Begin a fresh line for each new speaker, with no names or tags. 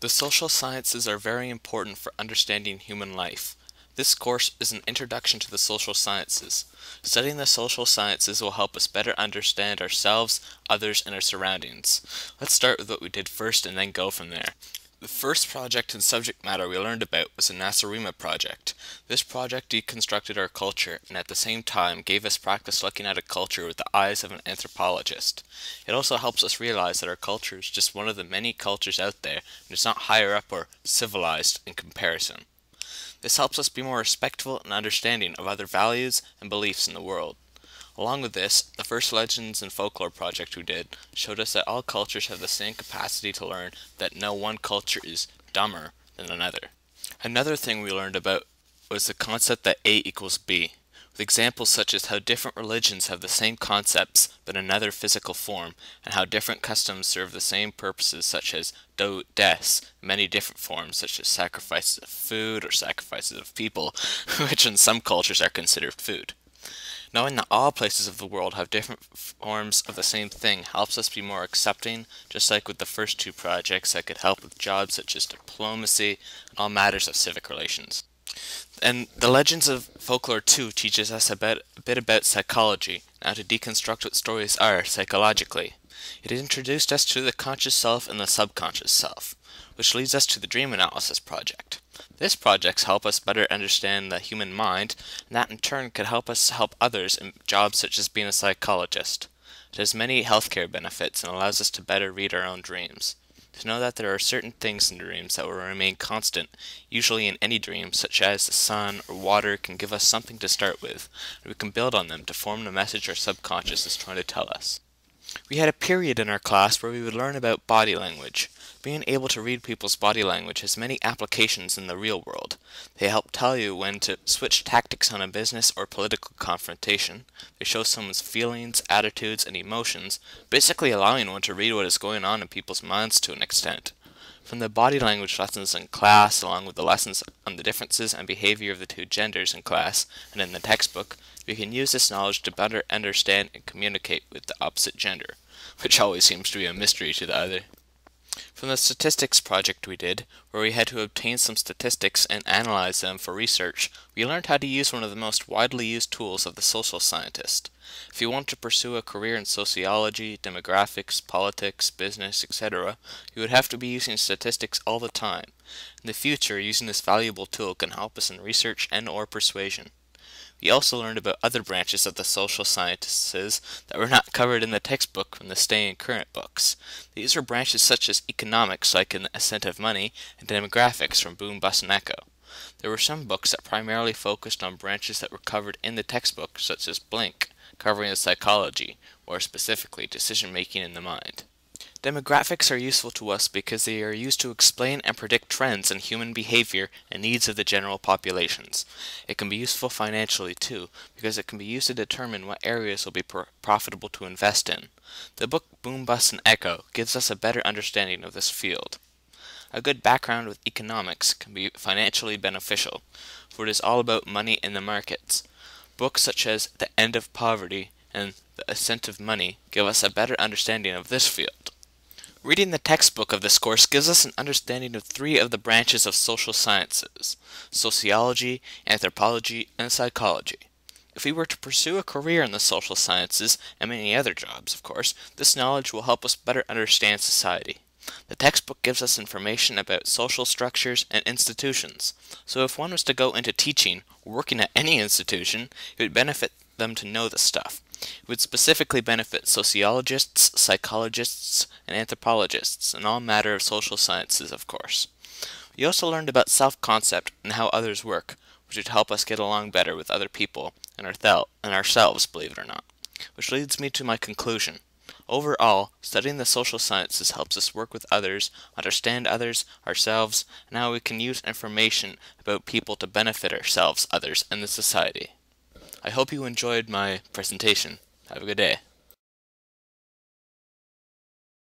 The social sciences are very important for understanding human life. This course is an introduction to the social sciences. Studying the social sciences will help us better understand ourselves, others, and our surroundings. Let's start with what we did first and then go from there. The first project and subject matter we learned about was the NASA project. This project deconstructed our culture and at the same time gave us practice looking at a culture with the eyes of an anthropologist. It also helps us realize that our culture is just one of the many cultures out there and it's not higher up or civilized in comparison. This helps us be more respectful and understanding of other values and beliefs in the world. Along with this, the first Legends and Folklore project we did showed us that all cultures have the same capacity to learn, that no one culture is dumber than another. Another thing we learned about was the concept that A equals B, with examples such as how different religions have the same concepts but another physical form, and how different customs serve the same purposes such as deaths, many different forms such as sacrifices of food or sacrifices of people, which in some cultures are considered food. Knowing that all places of the world have different forms of the same thing helps us be more accepting, just like with the first two projects that could help with jobs such as diplomacy and all matters of civic relations. And the Legends of Folklore 2 teaches us a bit about psychology, and how to deconstruct what stories are psychologically. It introduced us to the conscious self and the subconscious self, which leads us to the Dream Analysis project. This project helps us better understand the human mind, and that in turn could help us help others in jobs such as being a psychologist. It has many healthcare benefits and allows us to better read our own dreams. To know that there are certain things in dreams that will remain constant, usually in any dream, such as the sun or water, can give us something to start with, and we can build on them to form the message our subconscious is trying to tell us. We had a period in our class where we would learn about body language. Being able to read people's body language has many applications in the real world. They help tell you when to switch tactics on a business or political confrontation. They show someone's feelings, attitudes, and emotions, basically allowing one to read what is going on in people's minds to an extent. From the body language lessons in class, along with the lessons on the differences and behavior of the two genders in class and in the textbook, we can use this knowledge to better understand and communicate with the opposite gender, which always seems to be a mystery to the other. From the statistics project we did, where we had to obtain some statistics and analyze them for research, we learned how to use one of the most widely used tools of the social scientist. If you want to pursue a career in sociology, demographics, politics, business, etc., you would have to be using statistics all the time. In the future, using this valuable tool can help us in research and or persuasion. We also learned about other branches of the social sciences that were not covered in the textbook from the Staying Current books. These were branches such as economics, like in The Ascent of Money, and demographics from Boom, Bust, and Echo. There were some books that primarily focused on branches that were covered in the textbook, such as Blink, covering the psychology, or specifically decision-making in the mind. Demographics are useful to us because they are used to explain and predict trends in human behavior and needs of the general populations. It can be useful financially too, because it can be used to determine what areas will be profitable to invest in. The book Boom, Bust, and Echo gives us a better understanding of this field. A good background with economics can be financially beneficial, for it is all about money in the markets. Books such as The End of Poverty and The Ascent of Money give us a better understanding of this field. Reading the textbook of this course gives us an understanding of three of the branches of social sciences: sociology, anthropology, and psychology. If we were to pursue a career in the social sciences, and many other jobs, of course, this knowledge will help us better understand society. The textbook gives us information about social structures and institutions, so if one was to go into teaching or working at any institution, it would benefit them to know this stuff. It would specifically benefit sociologists, psychologists, and anthropologists, and all matter of social sciences, of course. We also learned about self-concept and how others work, which would help us get along better with other people and ourselves, believe it or not. Which leads me to my conclusion. Overall, studying the social sciences helps us work with others, understand others, ourselves, and how we can use information about people to benefit ourselves, others, and the society. I hope you enjoyed my presentation. Have a good day.